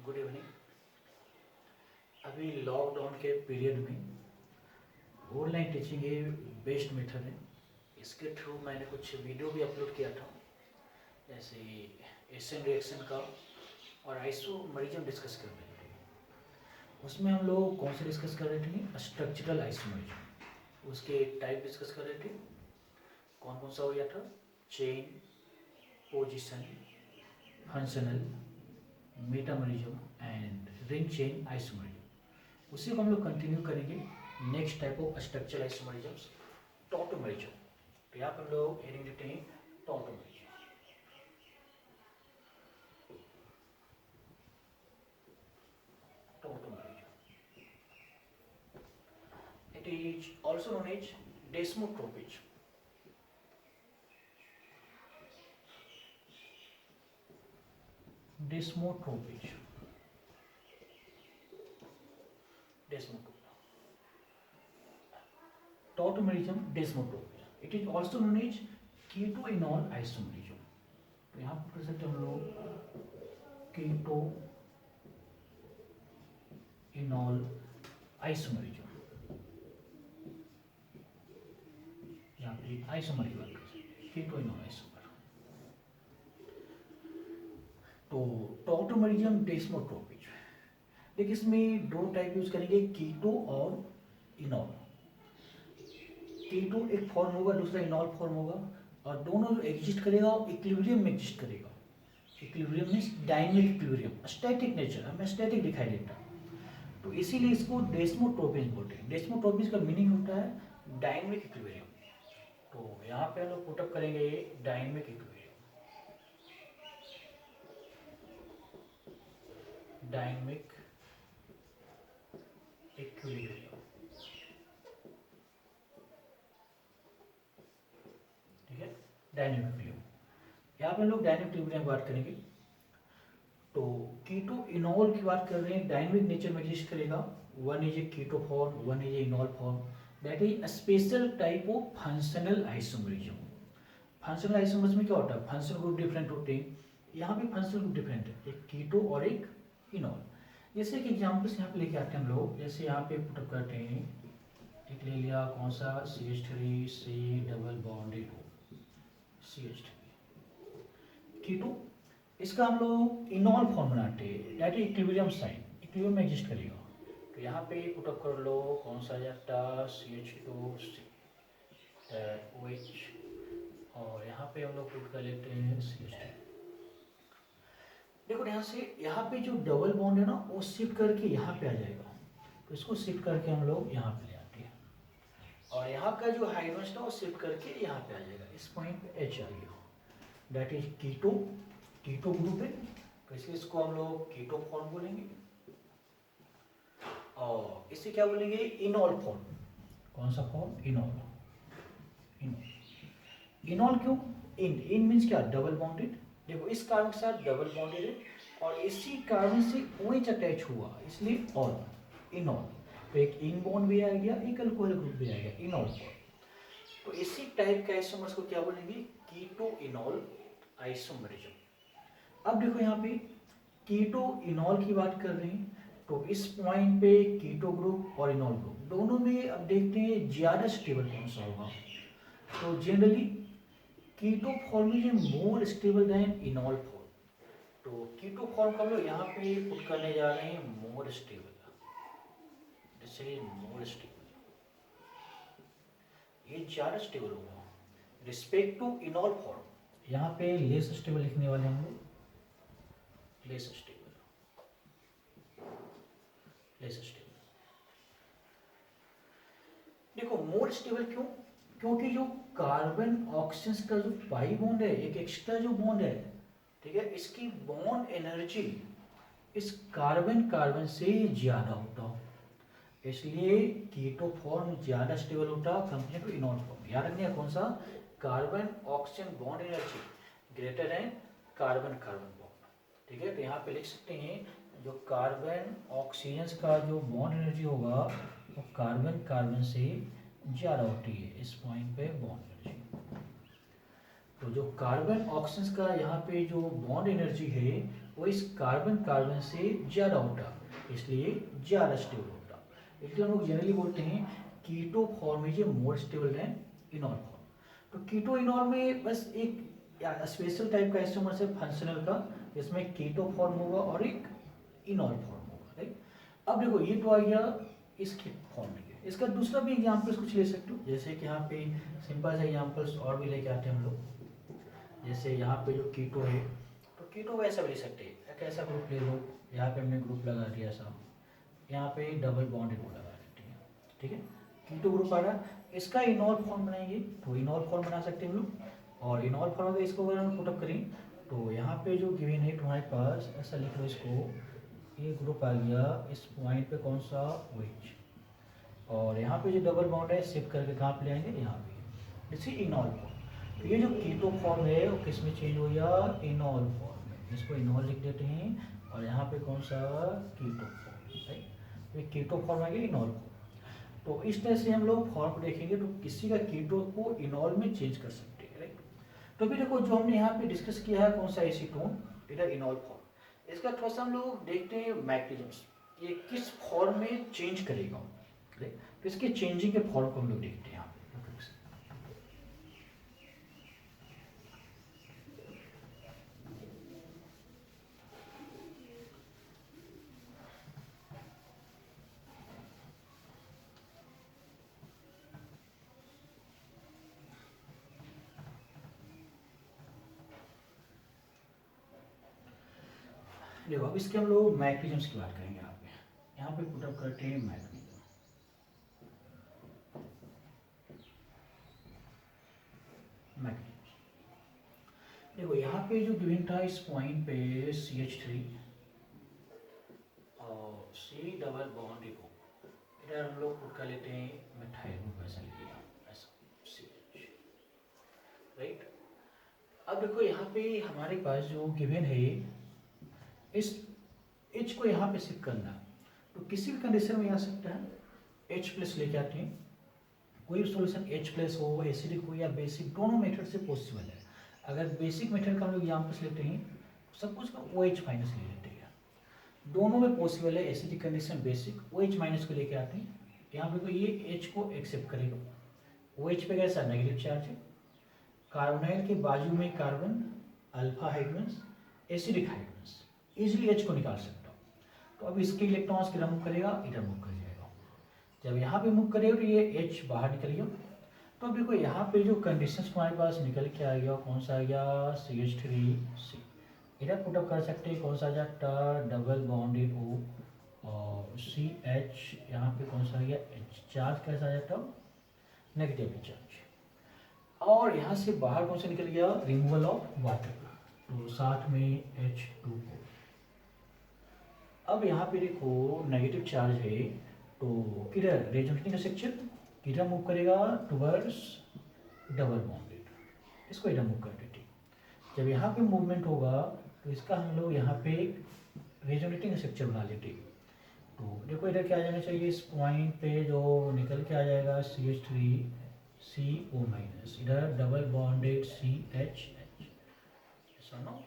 Good evening. अभी lockdown के period में ऑनलाइन टीचिंग ही बेस्ट मेथड है। इसके थ्रू मैंने कुछ वीडियो भी अपलोड किया था, जैसे एशियन रिएक्शन का और आइसोमरिज्म डिस्कस कर रहे थे। उसमें हम लोग कौन से डिस्कस कर रहे थे? Structural isomerism. उसके टाइप डिस्कस कर रहे थे। कौन कौन सा हो गया था? Chain, position, functional, metamerism and ring chain isomerism. उसी को हम लोग कंटिन्यू करेंगे। Next type of structural isomerisms, tautomerism. तो यहाँ पर हम लोग हेडिंग देते हैं टॉटोमरिज्म। टॉटोमरिज्म it is also known as desmotropism. Desmotropism. Tautomerism, desmotropism. It is also known as keto-enol isomerism. तो यहाँ पर कर सकते हम लोग keto-enol isomerism। यहाँ पे आइसोमर की बात कर सकते हैं, keto-enol isomer। तो टॉटोमेरिज्म, डेस्मोट्रोपिज्म। देखिए इसमें दो टाइप यूज करेंगे, कीटो और इनॉल। कीटो एक फॉर्म होगा, दूसरा इनॉल फॉर्म होगा, और दोनों जो एग्जिस्ट करेगा वो इक्विलिब्रियम में एग्जिस्ट करेगा। Equilibrium means dynamic equilibrium, static nature, हमें स्टैटिक दिखाई देता है। तो इसीलिए इसको डेस्मोट्रोपिज्म बोलते हैं। डेस्मोट्रोपिज्म का मीनिंग होता है डायनेमिक इक्विलिब्रियम। तो यहाँ पे हम लोग पुटअप करेंगे डायनेमिक इक्विलिब्रियम। डायनेमिक इक्विलिब्रियम, ठीक है, डायनेमिक इक्विलिब्रियम। यहाँ पे हम लोग डायनेमिक इक्विलिब्रियम की बात करेंगे। तो कीटो इनॉल की बात कर रहे हैं, डायनेमिक नेचर में एग्जिस्ट करेगा। One is a keto form, one is a enol form. That is special type of functional isomerism. Functional isomers में क्या होता है? फंक्शनल ग्रुप डिफरेंट होते हैं। यहाँ पे फंक्शनल ग्रुप डिफरेंट है, एक कीटो और एक इनॉल। जैसे कि एग्जाम्पल्स यहाँ पे लेके आते हैं हम लोग। जैसे यहाँ पे पुटअप करते हैं, एक ले लिया कौन सा? CH3 C double bonded CH3 कीटो। इसका हम लोग इनॉल फॉर्म बनाते हैं, that is equilibrium sign, equilibrium में एग्जिस्ट करेगा। तो यहाँ पे पुटअप कर लो कौन सा जाता? CH2C OH, और यहाँ पे हम लोग पुट कर लेते हैं CH2। देखो यहाँ से यहाँ पे जो डबल बॉन्ड है ना वो शिफ्ट करके यहाँ पे आ जाएगा। तो इसको शिफ्ट करके हम लोग यहाँ पे ले आते हैं, और यहाँ का जो हाइड्रोजन है वो शिफ्ट करके यहाँ पे आ जाएगा। इस पॉइंट पे H आ गया, that is keto. Keto group है, तो इसलिए इसको हम लोग कीटो फॉर्म बोलेंगे। और इसे क्या बोलेंगे? इनॉल फॉर्म। कौन सा फॉर्म? इनॉल। इनॉल क्यों? इन मीन्स क्या? Double bonded. देखो इस कार्बन के साथ डबल बॉन्डेड है, और इसी कार्बन से OH अटैच हुआ, इसलिए ऑल, इनॉल। तो एक इन बॉन्ड भी आ गया, एक अल्कोहल ग्रुप भी आ गया, इनॉल फॉर्म। तो इसी टाइप के आइसोमर्स को क्या बोलेंगे? कीटो इनॉल आइसोमरिज्म। अब देखो यहाँ पे कीटो इनॉल की बात कर रहे हैं, तो इस पॉइंट पे कीटो ग्रुप और इनॉल ग्रुप दोनों में अब देखते हैं ज्यादा स्टेबल कौन सा होगा। तो generally keto form is more stable than enol form. तो कीटो फॉर्म का हम लोग यहाँ पे पुट करने जा रहे हैं मोर स्टेबल। जैसे मोर स्टेबल, ये ज्यादा स्टेबल होगा रिस्पेक्ट टू इनॉल फॉर्म। यहाँ पे लेस स्टेबल लिखने वाले हम लोग, लेस स्टेबल, लेस स्टेबल। देखो मोर स्टेबल क्यों? क्योंकि जो कार्बन ऑक्सीजन का जो पाई बॉन्ड है, एक एक्स्ट्रा जो बॉन्ड है, ठीक है, इसकी बॉन्ड एनर्जी इस कार्बन कार्बन से ज्यादा होता हो, इसलिए कीटो फॉर्म ज्यादा स्टेबल होता कंपेयर टू इनॉल फॉर्म। याद रखना कौन सा? Carbon oxygen bond energy greater than carbon carbon bond, ठीक है। तो यहाँ पे लिख सकते हैं जो कार्बन ऑक्सीजन का जो बॉन्ड एनर्जी होगा वो कार्बन कार्बन से ज़्यादा होती है, इस पॉइंट पे बॉन्ड एनर्जी। तो जो कार्बन ऑक्सीजन का यहाँ पे जो बॉन्ड एनर्जी है वो इस कार्बन कार्बन से ज़्यादा होता, इसलिए ज़्यादा स्टेबल होता। इसलिए हम लोग जनरली बोलते हैं keto form is a more stable than enol form. तो कीटो इनॉल में बस एक स्पेशल टाइप का आइसोमर है फंक्शनल का, जिसमें कीटो फॉर्म होगा और एक इनॉल फॉर्म होगा, राइट। अब देखो ये तो आ गया इसके फॉर्म के। इसका दूसरा भी एग्जाम्पल्स कुछ ले सकते हो, जैसे कि यहाँ पे सिंपल से एग्जाम्पल्स और भी लेके आते हैं हम लोग। जैसे यहाँ पे जो कीटो है, तो कीटो वैसा भी ले सकते हैं, एक ऐसा ग्रुप ले लो, यहाँ पे हमने ग्रुप लगा दिया ऐसा, यहाँ पे डबल बॉन्ड ग्रुप लगा देते हैं, ठीक है। कीटो ग्रुप आ रहा, इसका इनॉल फॉर्म बनाएंगे तो इनॉल फॉर्म बना सकते हैं हम लोग। और इनॉल फॉर्म अगर इसको अगर हम पुटअप करें तो यहाँ पे जो गिवन है तुम्हारे पास, ऐसा लिख लो इसको, ये ग्रुप आ गया इस पॉइंट पे कौन सा, OH। और यहाँ पे जो डबल बॉन्ड है शिफ्ट करके कहाँ पे ले आएंगे, यहाँ पे, इसी इनॉल फॉर्म। तो ये जो कीटो फॉर्म है वो किस में चेंज हो गया, इनॉल फॉर्म में। इसको इनॉल लिख देते हैं और यहाँ पे कौन सा, कीटो फॉर्म, राइट। ये कीटो फॉर्म आ गया इनॉल फॉर्म। तो इस तरह से हम लोग फॉर्म देखेंगे तो किसी का कीटो को इनॉल में चेंज कर सकते हैं, राइट। तो अभी देखो जो हमने यहाँ पे डिस्कस किया है कौन सा एसीटोन, इधर इनॉल फॉर्म। इसका थोड़ा सा हम लोग देखते हैं मैग्नीशियम्स, ये किस फॉर्म में चेंज करेगा, राइट। तो इसके चेंजिंग के फॉर्म को हम लोग देखते हैं यहाँ पे। देखो अब इसके हम लोग मैग्नीशियम्स की बात करेंगे। यहाँ पे पुटअप करते हैं मैग्नीशियम। देखो यहाँ पे जो गिवन था इस पॉइंट पे CH3 और C डबल बॉन्ड को इधर हम लोग पुट कर लेते हैं मिथाइल ग्रुप, ऐसा लिख दिया ऐसा CH, राइट। अब देखो यहाँ पे हमारे पास जो गिवन है इस H को यहाँ पे शिफ्ट करना, तो किसी भी कंडीशन में आ सकता है। H प्लस लेके आते हैं, कोई भी सॉल्यूशन H प्लस हो, एसिडिक हो या बेसिक, दोनों मेथड से पॉसिबल है। अगर बेसिक मेथड का हम लोग यहाँ पर लेते हैं, सब कुछ का OH माइनस ले लेते हैं, दोनों में पॉसिबल है। Acidic condition basic, OH minus को लेके आते हैं, यहाँ पे तो ये H को एक्सेप्ट करेगा। OH पे कैसा नेगेटिव चार्ज है, कार्बोनाइल के बाजू में carbon, alpha hydrogen, acidic hydrogen, easily H को निकाल सकता हूँ। तो अब इसके इलेक्ट्रॉन्स किधर मूव करेगा, इधर मूव कर जाएगा। जब यहाँ पे मूव करेगा तो ये H बाहर निकल गया। तो अब देखो यहाँ पे जो कंडीशंस तुम्हारे पास निकल के आ गया, कौन सा आ गया, CH3C। इधर पुटअप कर सकते हैं, कौन सा आ जाता, डबल बॉन्डेड O और CH, यहाँ पे कौन सा आ गया H, चार्ज कैसा आ जाता, नेगेटिव चार्ज। और यहाँ से बाहर कौन सा निकल गया, रिमूवल ऑफ वाटर, तो साथ में H2O। अब यहाँ पे देखो नेगेटिव चार्ज है, तो किधर रेजोनेटिंग स्ट्रक्चर किधर मूव करेगा, टुवर्ड्स डबल बॉन्डेड, इसको इधर मूव कर देते। जब यहाँ पे मूवमेंट होगा तो इसका हम लोग यहाँ पे रेजोनेटिंग स्ट्रक्चर बना लेते। तो देखो इधर क्या आ जाना चाहिए, इस पॉइंट पे जो निकल के आ जाएगा CH3CO माइनस, इधर डबल बॉन्डेड CH, सुनो।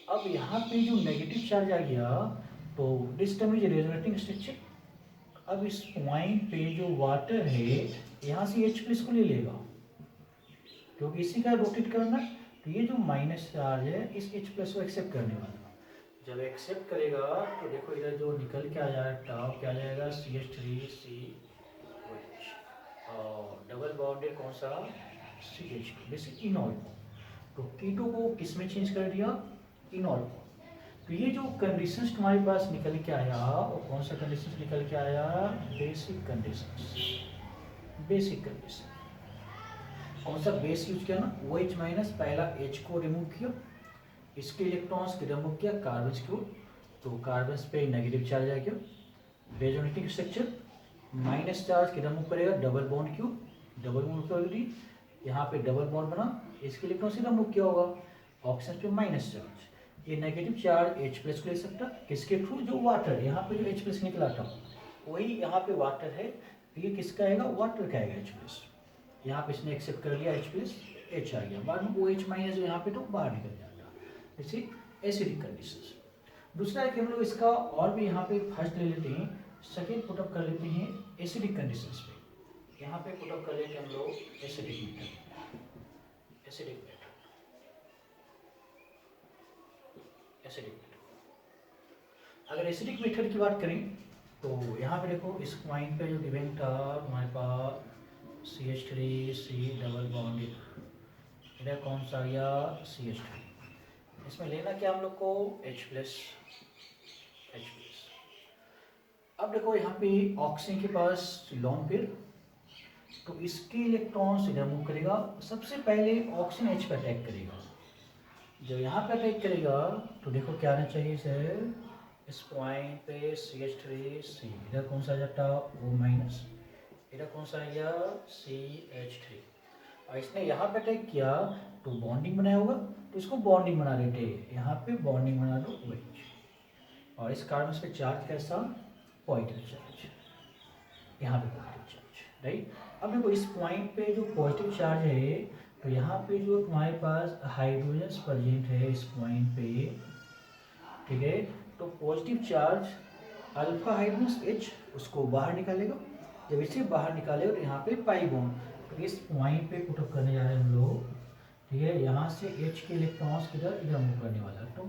अब यहाँ पे जो नेगेटिव चार्ज आ गया तो this term is resonating structure. अब इस पॉइंट पे जो वाटर है यहाँ से H प्लस को ले लेगा, क्योंकि इसी का रोटेट करना। तो ये जो माइनस चार्ज है इस H प्लस को एक्सेप्ट करने वाला, जब एक्सेप्ट करेगा तो देखो इधर जो निकल के आ जाएगा क्या आ जाएगा, CH3COH और डबल बॉन्डेड कौन सा, CH, बेसिक इनॉल। तो कीटो को किस में चेंज कर दिया, इनॉल। तो ये जो कंडीशंस तुम्हारे पास निकल के आया, और कौन सा कंडीशंस निकल के आया, बेसिक कंडीशंस। बेसिक कंडीशन कौन सा बेस यूज किया ना, OH माइनस, पहला H को रिमूव किया, इसके इलेक्ट्रॉन्स को रिमूव किया कार्बन को, तो कार्बन पे नेगेटिव चार्ज आ गया। रेजोनेटिंग स्ट्रक्चर, माइनस चार्ज किधर मूव करेगा, डबल बॉन्ड क्यों, डबल बॉन्ड क्यों, यहाँ पे डबल बॉन्ड बना, इसके इलेक्ट्रॉन सीधा मूव किया होगा, ऑक्सीजन पे माइनस चार्ज। ये नेगेटिव चार्ज H प्लस को ले सकता, किसके थ्रू, जो वाटर, यहाँ पे जो H प्लस निकला था वही यहाँ पे वाटर है, तो ये किसका आएगा, वाटर का आएगा H प्लस। यहाँ पे इसने एक्सेप्ट कर लिया H प्लस, H आ गया, बाद में OH माइनस जो यहाँ पे तो बाहर निकल जाता। जैसे एसिडिक कंडीशंस। दूसरा है कि हम लोग इसका और भी यहाँ पे फर्स्ट ले लेते हैं, सेकेंड पुटअप कर लेते हैं एसिडिक कंडीशंस पे। यहाँ पे पुटअप कर लेते हैं हम लोग acidic method, acidic method, acidic method. अगर एसिडिक मेथड की बात करें तो यहाँ पे देखो इस पॉइंट पे जो गिवन था हमारे पास CH3 डबल बॉन्ड, इधर कौन सा आ गया CH3। इसमें लेना क्या हम लोग को H+। अब देखो यहाँ पे ऑक्सीजन के पास लोन पेयर, तो इसके इलेक्ट्रॉन्स इधर मूव करेगा। सबसे पहले ऑक्सीजन H पे अटैक करेगा। जब यहाँ पे अटैक करेगा तो देखो क्या आना चाहिए सर, इस पॉइंट पे CH3 इधर कौन सा आ जाता O-, इधर कौन सा आ गया CH3। और इसने यहाँ पे अटैक किया तो बॉन्डिंग बनाया होगा, तो इसको बॉन्डिंग बना देते हैं, यहाँ पे बॉन्डिंग बना दो OH। और इस कार्बन पे चार्ज कैसा, पॉजिटिव चार्ज, यहाँ पे पॉजिटिव चार्ज, राइट। अब देखो इस पॉइंट पे जो पॉजिटिव चार्ज है, तो यहाँ पे जो तुम्हारे पास हाइड्रोजन प्रेजेंट है इस पॉइंट पे, ठीक है, तो positive charge alpha hydrogen H उसको बाहर निकालेगा। जब इसे बाहर निकालेगा तो यहाँ पे पाई बॉन्ड, तो इस पॉइंट पे पुटअप करने जा रहे हैं हम लोग, ठीक है। यहाँ से H के इलेक्ट्रॉन्स किधर, इधर मूव करने वाला, तो -H+,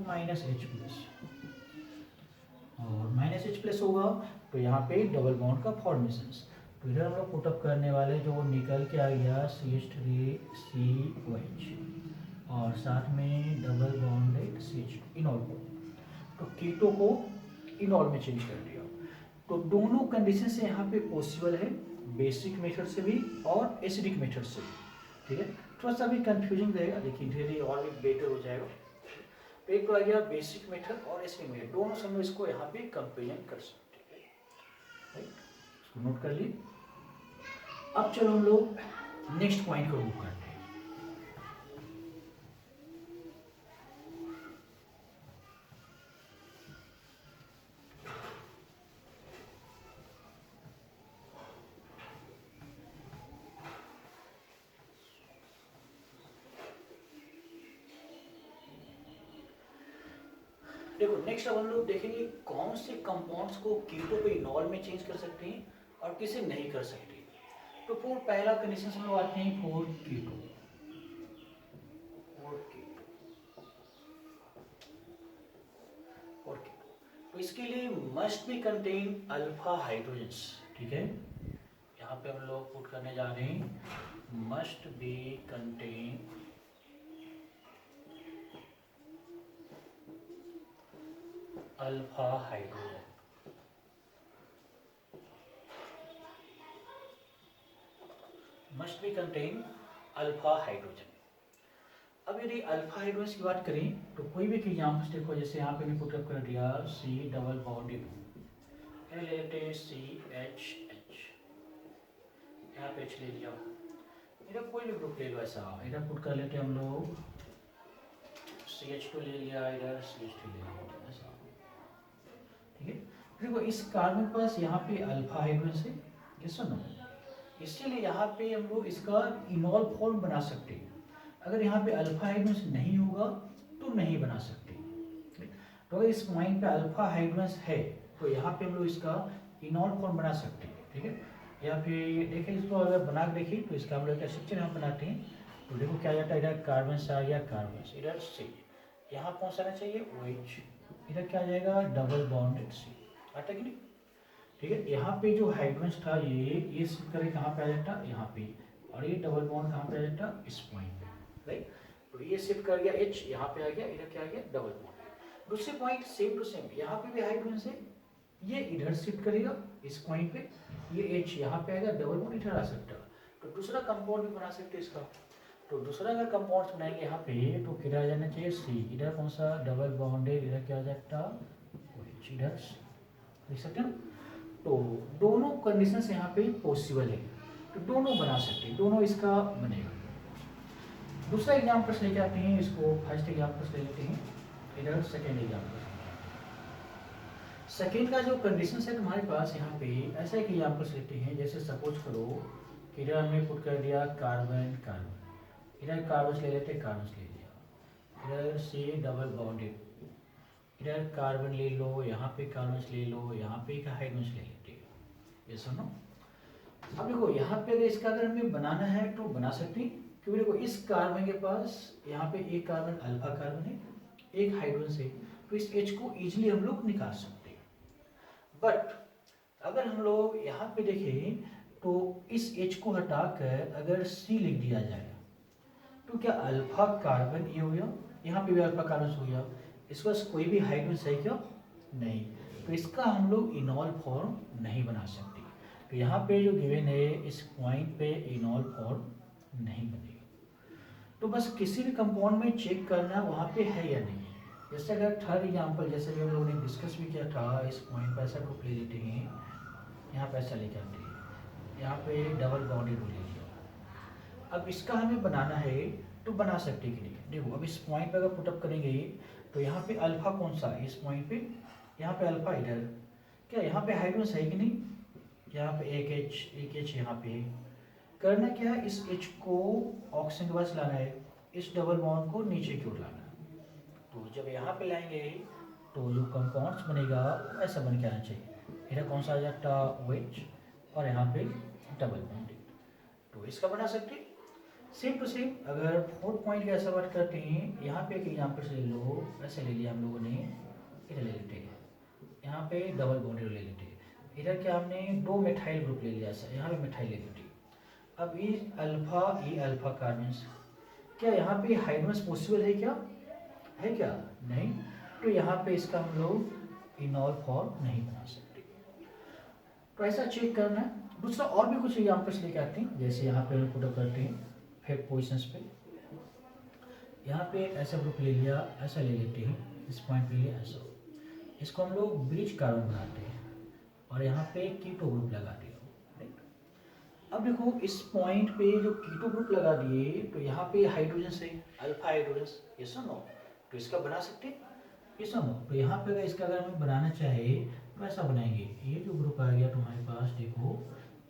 और -H+ होगा तो यहाँ पे डबल बॉन्ड का फॉर्मेशन। तो इधर हम लोग पुटअप करने वाले जो निकल के आ गया CH3COH, और साथ में डबल बॉन्डेड CH2 इनॉल को, तो कीटो को इनॉल में चेंज कर दिया। तो दोनों कंडीशन से यहाँ पे पॉसिबल है, बेसिक मेथड से भी और एसिडिक मेथड से भी, ठीक है। थोड़ा सा भी कंफ्यूजिंग रहेगा, लेकिन धीरे धीरे और भी बेटर हो जाएगा। तो एक तो आ गया बेसिक मेथड और एसिडिक मेथड, दोनों से हम लोग इसको यहाँ पे कंपेरिजन कर सकते हैं, राइट। इसको नोट कर लिए। अब चलो हम लोग नेक्स्ट पॉइंट को मूव करते हैं। देखो नेक्स्ट अब हम लोग देखेंगे कौन से कंपाउंड्स को कीटो पे इनॉल में चेंज कर सकते हैं और किसे नहीं कर सकते। तो फॉर पहला कंडीशन हम लोग आते हैं फॉर कीटो, तो इसके लिए must be contain alpha hydrogens, ठीक है। यहाँ पे हम लोग पुट करने जा रहे हैं must be contain alpha hydrogen, must be contain alpha hydrogen. अब यदि अल्फा हाइड्रोजन की बात करें तो कोई भी एग्जाम्पल्स देखो, जैसे यहाँ पे भी पुटअप कर दिया C डबल बॉन्डेड, ले लेते हैं CH, यहाँ पे H ले लिया, इधर कोई भी ग्रुप ले लो ऐसा, इधर पुट कर लेते हैं हम लोग CH2 ले लिया, इधर CH3 ले लिया ऐसा, ठीक है। देखो इस कार्बन पास यहाँ पे अल्फा हाइड्रोजन है, ये सुनो, इसीलिए यहाँ पे हम लोग इसका इनॉल फॉर्म बना सकते हैं। अगर यहाँ पे अल्फा हाइड्रोजन नहीं होगा तो नहीं बना सकते। तो अगर इस पॉइंट पे अल्फा हाइड्रोजन है तो यहाँ पे हम लोग इसका इनॉल फॉर्म बना सकते हैं, ठीक है। या फिर देखिए इसको अगर बना के देखिए तो इसका हम लोग स्ट्रक्चर यहाँ बनाते हैं, तो देखो क्या जाता है, इधर कार्बन से आ गया कार्बन, इधर C, यहाँ पहुँचाना चाहिए OH, इधर क्या आ जाएगा डबल बॉन्डेड C, आता कि नहीं, ठीक है। यहाँ पे जो हाइड्रोजन था ये शिफ्ट करके कहाँ पे आ जाता, यहाँ पे, और ये डबल बॉन्ड कहाँ पे आ जाता, इस पॉइंट पे, राइट। तो ये शिफ्ट कर गया H, यहाँ पे आ गया, इधर क्या आ गया डबल बॉन्ड। दूसरे पॉइंट सेम टू सेम, यहाँ पे भी हाइड्रोजन है, ये इधर शिफ्ट करेगा इस पॉइंट पे, ये H यहाँ पे आएगा, डबल बॉन्ड इधर आ सकता है। तो दूसरा कंपाउंड भी बना सकते हैं इसका। तो दूसरा अगर कंपाउंड बनाएंगे यहाँ पे तो किधर आ जाना चाहिए C, इधर कौन सा डबल बॉन्ड है, इधर क्या आ जाता OH, इधर देख सकते हैं। तो दोनों कंडीशंस यहाँ पे पॉसिबल है, तो दोनों बना सकते हैं, दोनों इसका बनेगा। दूसरा एग्जाम्पल्स लेके आते हैं, इसको फर्स्ट एग्जाम्पल्स ले लेते हैं, इधर सेकेंड एग्जाम्पल। सेकेंड का जो कंडीशन है तुम्हारे पास यहाँ पे ऐसा एक एग्जाम्पल्स लेते हैं, जैसे सपोज करो कि इधर हमने पुट कर दिया कार्बन कार्बन, इधर कार्बन ले लेते कार्बन ले लिया, इधर से डबल बॉन्डेड, इधर कार्बन ले लो, यहाँ पे कार्बन ले लो, यहाँ पे एक हाइड्रोजन ले लेते हो, ये सुनो। अब देखो यहाँ पे अगर इसका अगर हमें बनाना है तो बना सकते हैं, क्योंकि देखो इस कार्बन के पास यहाँ पे एक कार्बन अल्फा कार्बन है, एक हाइड्रोजन से, तो इस H को इजीली हम लोग निकाल सकते हैं। बट अगर हम लोग यहाँ पे देखें तो इस H को हटाकर अगर C लिख दिया जाए तो क्या अल्फा कार्बन ये हो गया, यहाँ पे भी अल्फा कार्बन हो गया, इसके पास कोई भी हाइड्रोजन है क्या, नहीं, तो इसका हम लोग इनॉल फॉर्म नहीं बना सकते। तो यहाँ पे जो गिवन है इस पॉइंट पे इनॉल फॉर्म नहीं बनेगा। तो बस किसी भी कंपाउंड में चेक करना वहाँ पे है या नहीं है। जैसे अगर थर्ड एग्जाम्पल जैसे भी हम लोगों ने डिस्कस भी किया था, इस पॉइंट पर ऐसा ग्रुप ले लेते हैं, यहाँ पे ऐसा लेके आते हैं, यहाँ पे डबल बॉन्डेड हो लिया। अब इसका हमें बनाना है तो बना सकते कि नहीं, देखो अब इस पॉइंट पे अगर पुटअप करेंगे तो यहाँ पे अल्फा कौन सा है इस पॉइंट पे, यहाँ पे अल्फा इधर, क्या यहाँ पे हाइड्रोजन है कि नहीं, यहाँ पे एक एच यहाँ पे है। करना क्या है, इस एच को ऑक्सीजन के पास लाना है, इस डबल बॉन्ड को नीचे की ओर लाना है। तो जब यहाँ पे लाएंगे तो जो कंपाउंड्स बनेगा वो ऐसा बन के आना चाहिए, इधर कौन सा आ जाता OH और यहाँ पे डबल बॉन्ड, तो इसका बना सकते हैं। सेम टू सेम अगर फोर्थ पॉइंट का ऐसा बात करते हैं, यहाँ पे एक एग्जाम्पल से ले लो, ऐसे ले लिया हम लोगों ने, इधर ले लेते हैं, यहाँ पे डबल बॉन्ड ले लेते हैं, इधर क्या हमने दो मिथाइल ग्रुप ले लिया, सर यहाँ पे मिथाइल ले लेते हैं। अब ये अल्फा कार्बन, क्या यहाँ पे हाइड्रोजन पॉसिबल है क्या, है क्या, नहीं, तो यहाँ पे इसका हम लोग इनॉल फॉर्म नहीं बना सकते। तो ऐसा चेक करना है। दूसरा और भी कुछ एग्जाम्पल्स लेके आते हैं, जैसे यहाँ पे पुट करते हैं फिफ्थ पोजिशंस पे, यहाँ पे ऐसा ग्रुप ले लिया, ऐसा ले लेते हैं, इस पॉइंट पे लिया ऐसा, इसको हम लोग ब्रिज कार्बन बनाते हैं और यहाँ पे कीटो ग्रुप लगा दिया, राइट। अब देखो इस पॉइंट पे जो कीटो ग्रुप लगा दिए तो यहाँ पे हाइड्रोजन से अल्फा हाइड्रोजन, ये सुनो, तो इसका बना सकते हैं, ये सुनो, तो यहाँ पे अगर इसका अगर हमें बनाना चाहे तो ऐसा बनाएंगे, ये जो ग्रुप आ गया तुम्हारे पास, देखो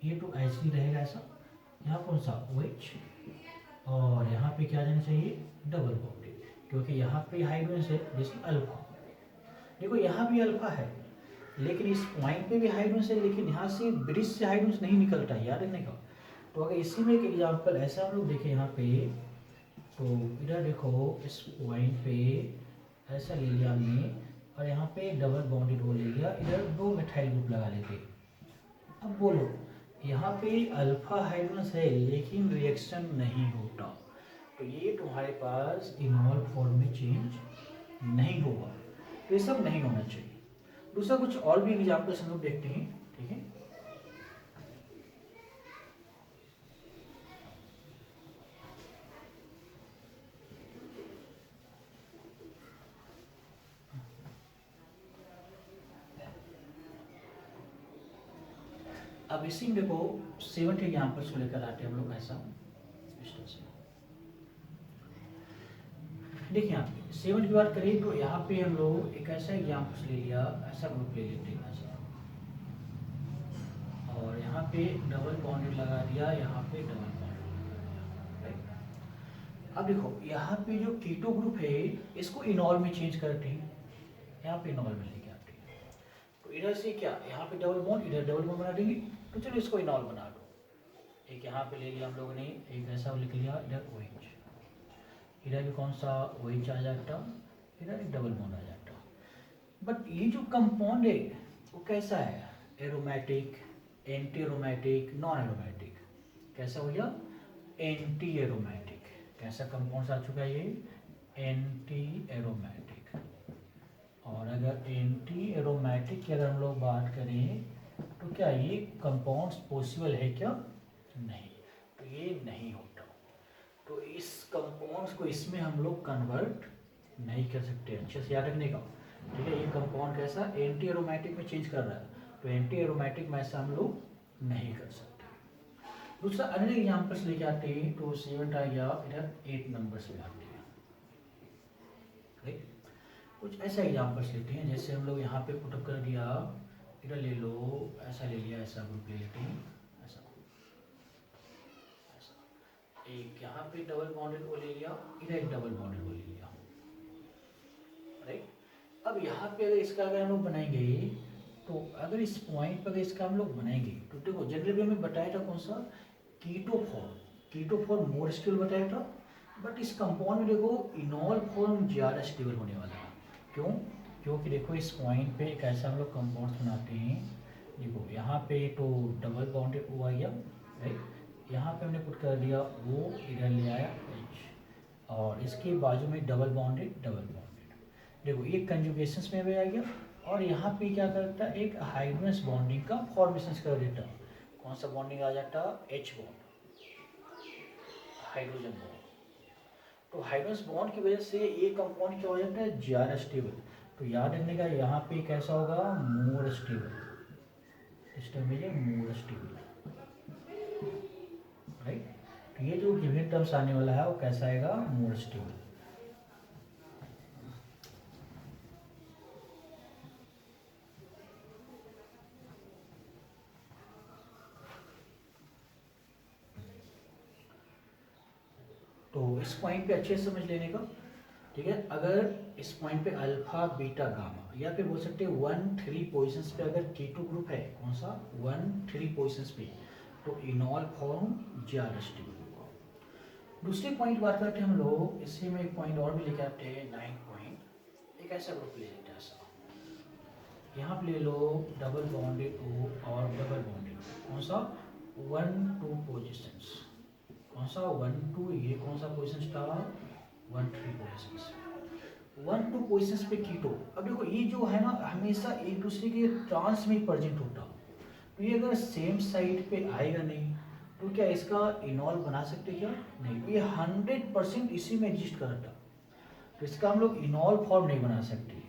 ये तो ऐसे रहेगा ऐसा, यहाँ कौन सा OH और यहाँ पे क्या जाना चाहिए डबल बॉन्डेड, क्योंकि यहाँ पे हाइड्रोजन है जैसे अल्फा, देखो यहाँ भी अल्फा है लेकिन इस पॉइंट पे भी हाइड्रोजन है, लेकिन यहाँ से ब्रिज से हाइड्रोजन नहीं निकलता है, याद रखने का। तो अगर इसी में एक एग्जाम्पल ऐसा हम लोग देखें यहाँ पे, तो इधर देखो इस पॉइंट पे ऐसा ले लिया हमने और यहाँ पे डबल बॉन्डेड वो ले लिया, इधर दो मिथाइल ग्रुप लगा लेते। अब बोलो यहाँ पे अल्फा हाइड्रोजन है लेकिन रिएक्शन नहीं होता, तो ये तुम्हारे पास इनॉल फॉर्म में चेंज नहीं होगा, तो ये सब नहीं होना चाहिए। दूसरा कुछ और भी एग्जाम्पल्स हम लोग देखते हैं, ठीक है। अब इसी में देखो 7 एग्जाम्पल्स को लेकर आते हैं हम लोग, ऐसा देखिए यहाँ पे 7 की बात करें तो यहाँ पे हम लोग एक ऐसा एग्जाम्पल ले लिया, ऐसा ग्रुप ले लेते हैं ऐसा, और यहाँ पे डबल बॉन्डेड लगा दिया, यहाँ पे डबल बॉन्डेड, राइट। अब देखो यहाँ पे जो कीटो ग्रुप है इसको इनॉल में चेंज करते हैं, यहाँ पे इनॉल में लेके आते हैं, तो इधर से क्या यहाँ पे डबल बॉन्ड, इधर डबल बॉन्ड बना देंगे, तो चलो इसको इनॉल बना दो। एक यहाँ पे ले लिया हम लोगों ने, एक ऐसा लिख लिया, इधर OH, इधर भी कौन सा OH आ जाता, इधर एक डबल बॉन्ड आ जाता। बट ये जो कंपाउंड है वो कैसा है, aromatic, anti aromatic, non aromatic, कैसा हो गया एंटी एरोमेटिक, कैसा कंपाउंड आ चुका है ये एंटी एरोमेटिक। और अगर एंटी एरोमेटिक की अगर हम लोग बात करें तो क्या ये कंपाउंड्स पॉसिबल है क्या, नहीं, तो ये नहीं होता, तो इस कंपाउंड्स को इसमें हम लोग कन्वर्ट नहीं कर सकते, अच्छे से याद रखने का, ठीक है। ये कंपाउंड कैसा एंटी एरोमेटिक में चेंज कर रहा है, तो एंटी एरोमेटिक में ऐसा हम लोग नहीं कर सकते। दूसरा अन्य एग्जाम्पल्स लेके आते हैं, तो 7 आ गया, इधर 8 नंबर्स में आते हैं, राइट। कुछ ऐसा एग्जाम्पल्स लेते हैं, जैसे हम लोग यहाँ पे पुटअप कर दिया, इधर ले लो, ऐसा ले लिया, ऐसा ग्रुप ले लेते हैं, ऐसा एक यहाँ पे डबल बॉन्डेड को ले लिया, इधर एक डबल बॉन्डेड को ले लिया, अब यहाँ पे अगर इसका अगर हम लोग बनाएंगे, तो अगर इस पॉइंट पर अगर इसका हम लोग बनाएंगे तो देखो जनरली हमें बताया था कौन सा, कीटो फॉर्म मोर स्टेबल बताया था, बट इस कंपाउंड में देखो इनॉल फॉर्म ज़्यादा स्टेबल होने वाला है। क्यों? क्योंकि देखो इस पॉइंट पे एक ऐसा हम लोग कंपाउंड बनाते हैं, देखो यहाँ पे तो डबल बॉन्डेड ओ आ गया, राइट, यहाँ पे हमने पुट कर दिया ओ, इधर ले आया एच, और इसके बाजू में डबल बॉन्डेड, देखो ये कंजुगेशंस में भी आ गया, और यहाँ पे क्या करता है, एक हाइड्रोजन बॉन्डिंग का फॉर्मेशन कर देता। कौन सा बॉन्डिंग आ जाता? H bond, hydrogen bond. तो हाइड्रोजन बॉन्ड की वजह से ये कंपाउंड क्या हो जाता है, ज़्यादा स्टेबल। तो याद रखने का यहाँ पे कैसा होगा, मोर स्टेबल, सिस्टम में ये मोर स्टेबल, राइट। तो ये जो गिवन टर्म्स आने वाला है वो कैसा आएगा, मोर स्टेबल। तो इस पॉइंट पे अच्छे से समझ लेने का, ठीक है। अगर इस पॉइंट पे अल्फा बीटा गामा, या फिर बोल सकते हैं 1-3 पोजीशंस पे अगर कीटो ग्रुप है, कौन सा 1-3 पोजीशंस पे, तो इनॉल फॉर्म ज़्यादा स्टेबल होगा। दूसरे पॉइंट बात करते हैं हम लोग, इससे में एक पॉइंट और भी लेके आते हैं, 9 पॉइंट। एक ऐसा ग्रुप ले लेते हैं, ऐसा यहाँ पे ले लो डबल बॉन्डेड ओ और डबल बॉन्डेड, कौन सा 1-2 पोजीशंस, कौन सा 1-2, ये कौन सा पोजीशन था, 1-3 पोजीशंस, 1-2 पोजीशंस पे कीटो। अब देखो ये जो है ना हमेशा एक दूसरे के ट्रांस में प्रेजेंट होता, तो ये अगर सेम साइड पे आएगा नहीं, तो क्या इसका इनॉल बना सकते क्या, नहीं। ये 100% इसी में एग्जिस्ट करता, तो इसका हम लोग इनॉल फॉर्म नहीं बना सकते,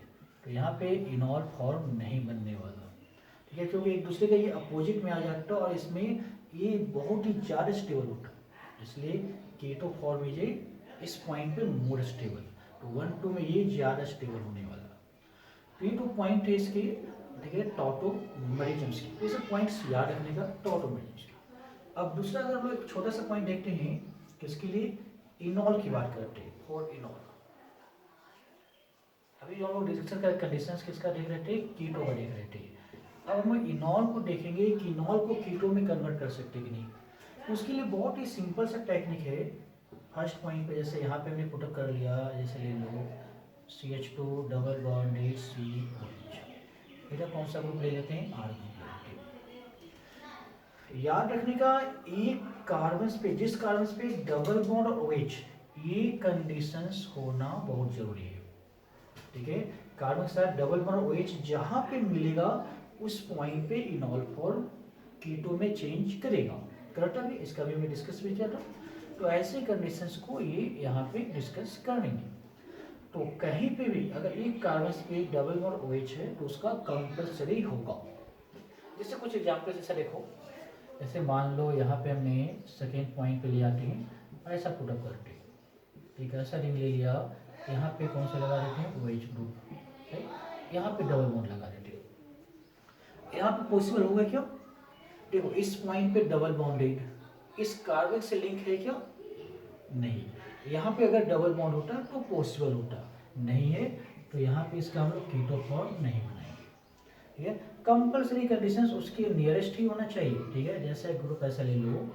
तो यहाँ पे इनॉल फॉर्म नहीं बनने वाला, ठीक है, क्योंकि एक दूसरे का ये अपोजिट में आ जाता और इसमें ये बहुत ही ज़्यादा स्टेबल होता, इसलिए कीटो फॉर्म इज इस पॉइंट पे मोर स्टेबल, तो 1-2 में ये ज़्यादा स्टेबल होने वाला। तो ये 2 पॉइंट है इसके, ठीक है, टॉटोमेरिज्म्स की, तो ये सब पॉइंट्स याद रखने का, टॉटोमेरिज्म्स की। अब दूसरा अगर हम लोग एक छोटा सा पॉइंट देखते हैं, किसके लिए, इनॉल की बात करते हैं, फॉर इनॉल। अभी जो हम लोग रिएक्शन का कंडीशंस किसका देख रहे थे, कीटो का देख रहे थे। अब हम इनॉल को देखेंगे कि इनॉल को कीटो में कन्वर्ट कर सकते कि नहीं। तो उसके लिए बहुत ही सिंपल सा टेक्निक है। फर्स्ट पॉइंट पे जैसे यहाँ पे हमने पुटअप कर लिया, जैसे ले लो CH2 डबल बॉन्डेड COH, इधर कौन सा ग्रुप ले लेते हैं, R ग्रुप। याद रखने का, एक कार्बन पे, जिस कार्बन पे डबल बॉन्ड और OH, ये कंडीशंस होना बहुत जरूरी है, ठीक है। कार्बन के साथ डबल बॉन्ड और OH जहाँ पे मिलेगा उस पॉइंट पे इनॉल फॉर्म कीटो में चेंज करेगा, करता भी, इसका भी मैं डिस्कस भी किया था। तो ऐसे कंडीशंस को ये यहाँ पे डिस्कस करेंगे। तो कहीं पे भी अगर एक कार्बन पे डबल बॉन्ड OH है तो उसका कंपल्सरी होगा। जैसे कुछ एग्जाम्पल जैसा देखो, जैसे मान लो यहाँ पे हमने सेकेंड पॉइंट पे ले आते हैं और ऐसा पुटअप करते हैं, ठीक है, ऐसा रिंग ले लिया, यहाँ पे कौन सा लगा देते हैं, OH ग्रुप, राइट, यहाँ पे डबल बॉन्ड लगा देते हैं। यहाँ पे पॉसिबल होगा क्या, देखो इस पॉइंट पे डबल बॉन्डेड, इस कार्बन से लिंक है क्या, नहीं। यहाँ पे अगर डबल बॉन्ड होता तो पॉसिबल होता, नहीं है, तो यहाँ पे इसका हम लोग कीटो फॉर्म नहीं बनाएंगे, ठीक है। कंपल्सरी कंडीशंस उसके नियरेस्ट ही होना चाहिए, ठीक है। जैसे ग्रुप ऐसा ले लो,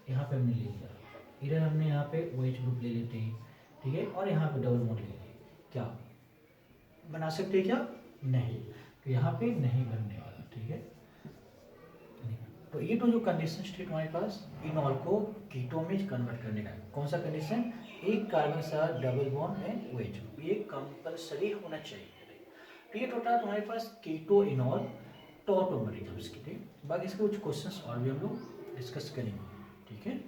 यहाँ पे हमने ले लिया, इधर हमने यहाँ पे OH ग्रुप ले लेते हैं, ठीक है, और यहाँ पे डबल बॉन्ड ले लेते, क्या बना सकते हैं क्या, नहीं, तो यहाँ पे नहीं बनने वाला, ठीक है। तो ये तो जो कंडीशन थी हमारे पास इनॉल को कीटो में कन्वर्ट करने का, कौन सा कंडीशन, एक कार्बन के साथ डबल बॉन्ड एंड OH, ये कंपल्सरी होना चाहिए। तो ये टोटल तुम्हारे पास कीटो इनॉल टॉटोमेरिज्म्स के थे। बाकी इसके कुछ क्वेश्चंस और भी हम लोग डिस्कस करेंगे, ठीक है।